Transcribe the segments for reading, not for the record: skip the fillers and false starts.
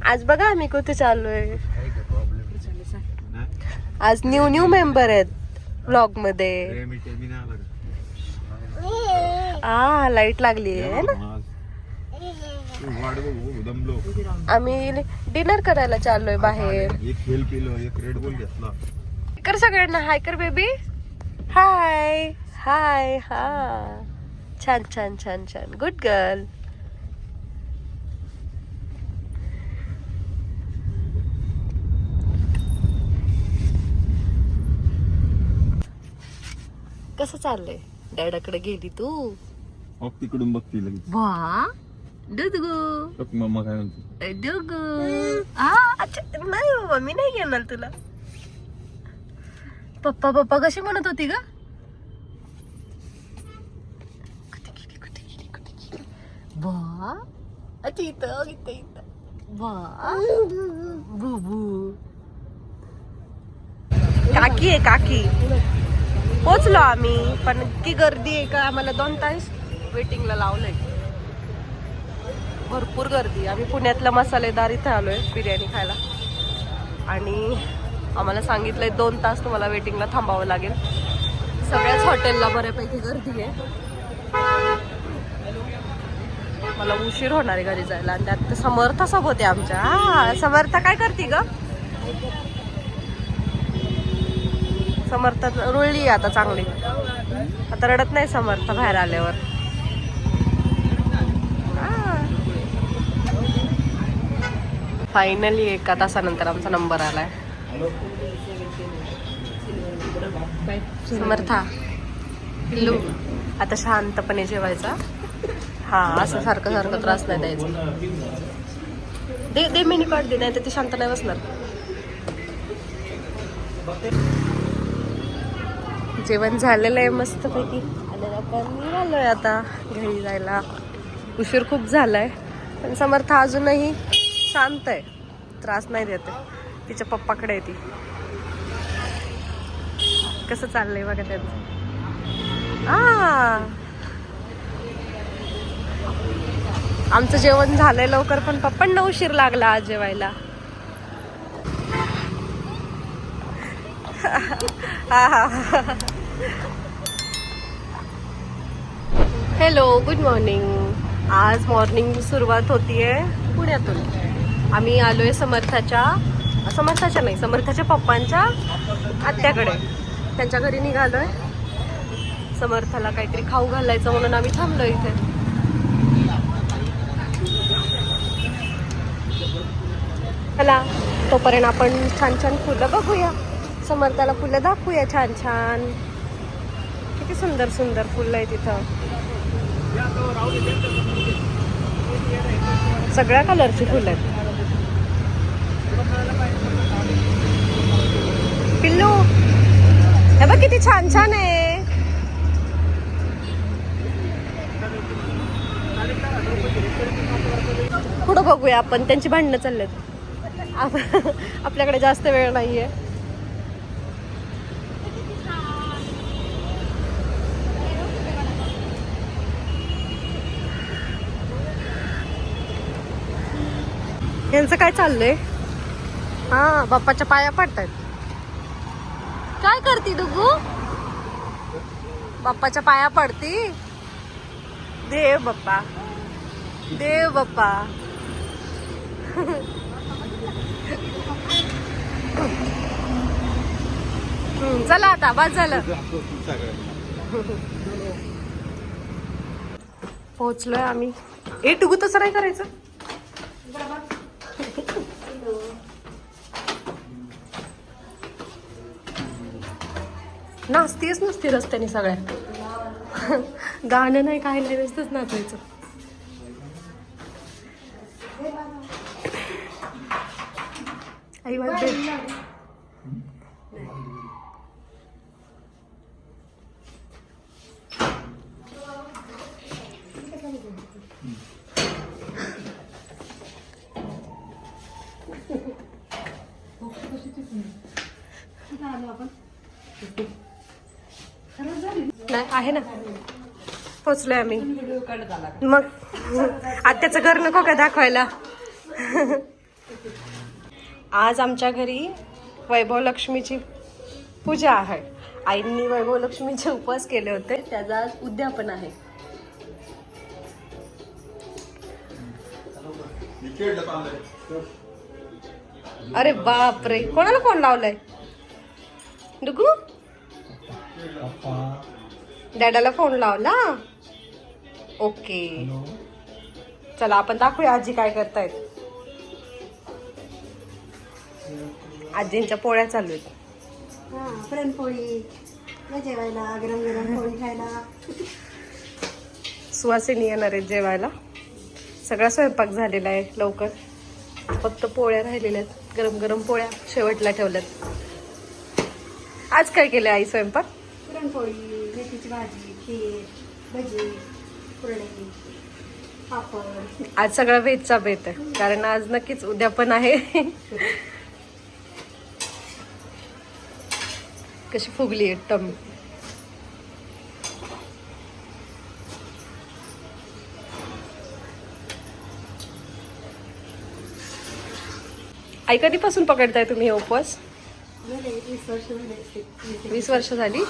आज बघा आम्ही कुठे चाललोय. आज न्यू मेंबर आहेत व्लॉग मध्ये. लाईट लागली आहे ना. आम्ही डिनर करायला चाललोय बाहेर. कर सगळ्यांना हाय कर बेबी. हाय हाय. हा छान छान छान छान. Good girl. कसं चाललंय? डॅडाकडे गेली तू? तिकडून बघती लगेच. वा डुगू मम्मा काय म्हणते? डुगू. अच्छा नाही बाबा मी नाही घेणार तुला. पप्पा पप्पा कशी म्हणत होती ग? वा अच्छा इथं इथं इथं. वा बुबू. काकी आहे काकी. पोचलो आम्ही पण की गर्दी आहे का. आम्हाला 2 तास वेटिंगला लावलंय. भरपूर गर्दी. आम्ही पुण्यातला मसालेदार इथे आलोय बिर्याणी खायला आणि आम्हाला सांगितलंय 2 तास तुम्हाला वेटिंगला थांबावं लागेल. सगळ्याच हॉटेलला बऱ्यापैकी गर्दी आहे. मला उशीर होणार आहे घरी जायला आणि त्यात समर्थ सब होते आमच्या. समर्थ काय करते ग? समर्थ रुळली आता चांगली. आता रडत नाही समर्थ बाहेर आल्यावर. फायनली 1 तासानंतर आमचा नंबर आलाय. समर्था पिल्लू आता शांतपणे जेवायचा. हा असं सारखं सारखं त्रास नाही द्यायचा. दे मेन्यू कार्ड दे नाही तर ती शांत नाही बसणार. जेवण झालेलं आहे मस्तपैकी आणि आपण निघालोय आता घरी जायला. उशीर खूप झालाय पण समर्थ अजूनही शांत आहे. त्रास नाही देते. तिच्या पप्पाकडे आहे ती. कसं चाललंय बघा त्यांचं. आमचं जेवण झालंय लवकर पण पप्पांना उशीर लागला आज जेवायला. Hello good morning. आज मॉर्निंग सुरुवात होतीये पुण्यातून. आम्ही आलोय समर्थाच्या नाही समर्थाच्या पप्पांच्या आत्याकडे. त्यांच्या घरी निघालोय. समर्थाला काहीतरी खाऊ घालायचं म्हणून आम्ही थांबलोय इथे. चला तोपर्यंत आपण छान छान फुलं बघूया. समर्थाला फुलं दाखवूया छान छान. किती सुंदर सुंदर फुलं आहे तिथं. सगळ्या कलरची फुलं आहेत. पिल्लू हे बघ किती छान छान आहे. पुढं बघूया आपण. त्यांची भांडणं चाललेत. आपल्याकडे जास्त वेळ नाहीये. यांचं काय चाललंय? हा बाप्पाच्या पाया पडतायत. काय करती डुगू? बाप्पाच्या पाया पडती. देव बाप्पा देव बाप्पा. चला आता बस झालं. पोहोचलोय आम्ही. डुगू तसं नाही करायचं. नाचतीच नुसती रस्त्याने सगळ्या. गाणं नाही काय नाही नुसतंच नाचायचं. आई वाजते. नाही आहे ना. पोचलोय आम्ही. मग आत्याचं घर नको का दाखवायला. आज आमच्या घरी वैभव लक्ष्मीची पूजा आहे. आईंनी वैभव लक्ष्मीचे उपवास केले होते, त्याचा आज उद्यापन आहे. अरे बाप रे, कोणाला फोन लावलाय? डुगू डॅडाला फोन लावला. ओके, चला आपण दाखवूया आजी काय करतायत. आजींच्या पोळ्या चालू आहेत. पुरणपोळी जेवायला, गरम गरम पोळी खायला. सुवासिनी येणार आहेत जेवायला. सगळा स्वयंपाक झालेला आहे लवकर, फक्त पोळ्या राहिलेल्या आहेत. गरम गरम पोळ्या शेवटला ठेवल्यात. आज काय केलं आई स्वयंपाक? पुरणपोळी, मेथीची भाजी, खीर, भजी, कुरडई, पापड. आज सगळा व्हेजचा बेत आहे, कारण आज नक्कीच उद्यापन आहे. कशी फुगली आहे टम. आई कधीपासून पकडताय तुम्ही हे उपवास? 20 वर्ष झाले. 20 वर्ष झाली.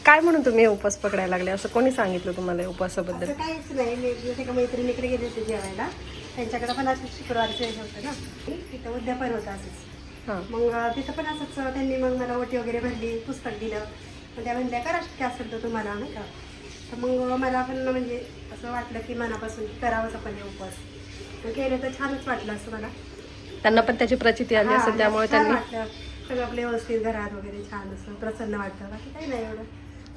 काय म्हणून तुम्ही हे उपवास पकडायला लागले? असं कोणी सांगितलं तुम्हाला या उपवासाबद्दल? असं काहीच नाही. मी एका मैत्रिणीकडे गेले होते जेवायला, त्यांच्याकडे पण असं शुक्रवारचं हे होतं ना, तिथं उद्यापन होतं असंच. हां. मग तिथं पण असंच त्यांनी मग मला ओटी वगैरे भरली, पुस्तक दिलं. मग त्या म्हणल्या करा शक्य असेल तर तुम्हाला, नाही का. तर मग मला पण म्हणजे असं वाटलं की मनापासून करावंच आपण हे उपवास. मग केलं तर छानच वाटलं असं मला. त्यांना पण त्याची प्रचिती आली असेल, त्यामुळे छान त्यांनी. वाटलं. सगळं आपले व्यवस्थित घरात वगैरे छान असं प्रसन्न वाटतं. बाकी काही नाही, एवढं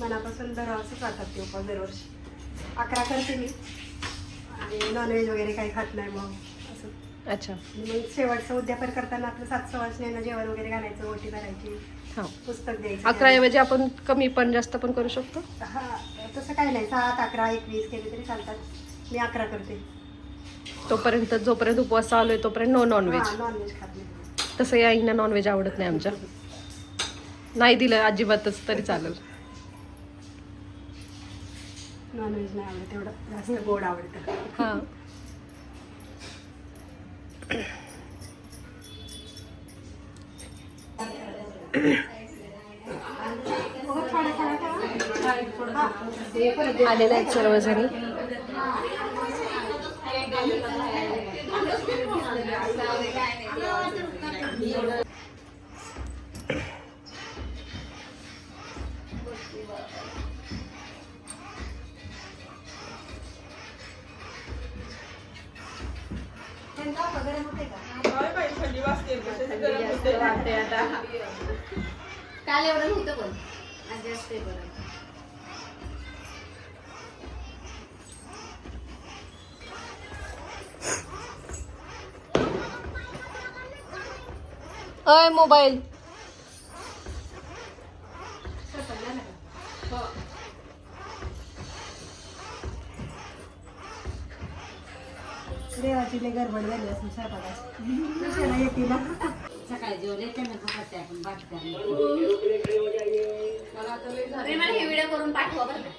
मनापासून धरावंच वाटतात ते उपवास दरवर्षी. 11 करते मी, आणि नॉनव्हेज वगैरे काही खात नाही मग असं. अच्छा. मग शेवटचं उद्यापन करताना आपलं 7 सवासण्यांना जेवण वगैरे घालायचं, ओटी भरायची, हां. पुस्तक द्यायचं. 11 ऐवजी आपण कमी पण जास्त पण करू शकतो. हा, तसं काही नाही. 7, 11, 21 केले तरी चालतात. मी 11 करते. तोपर्यंत जोपर्यंत उपवास चालू आहे तोपर्यंत नो नॉनव्हेज. नॉनव्हेज खात नाही. तसं या आईंना नॉनव्हेज आवडत नाही आमच्या. नाही दिलं अजिबातच तरी चालेल. नॉनव्हेज नाही आवडत, एवढं जास्त गोड आवडतं. हां. आलेले आहेत सर्वजणी. काल एवढं नव्हतं पण आज जास्त आहे बरं. अय मोबाईल. देवाची लय गडबड झाली असेल स्वयंपाकाची. कशाला येते ना. सकाळी जेवले त्यांना खाते आपण बाकी मला हे व्हिडिओ करून पाठवा बरं का.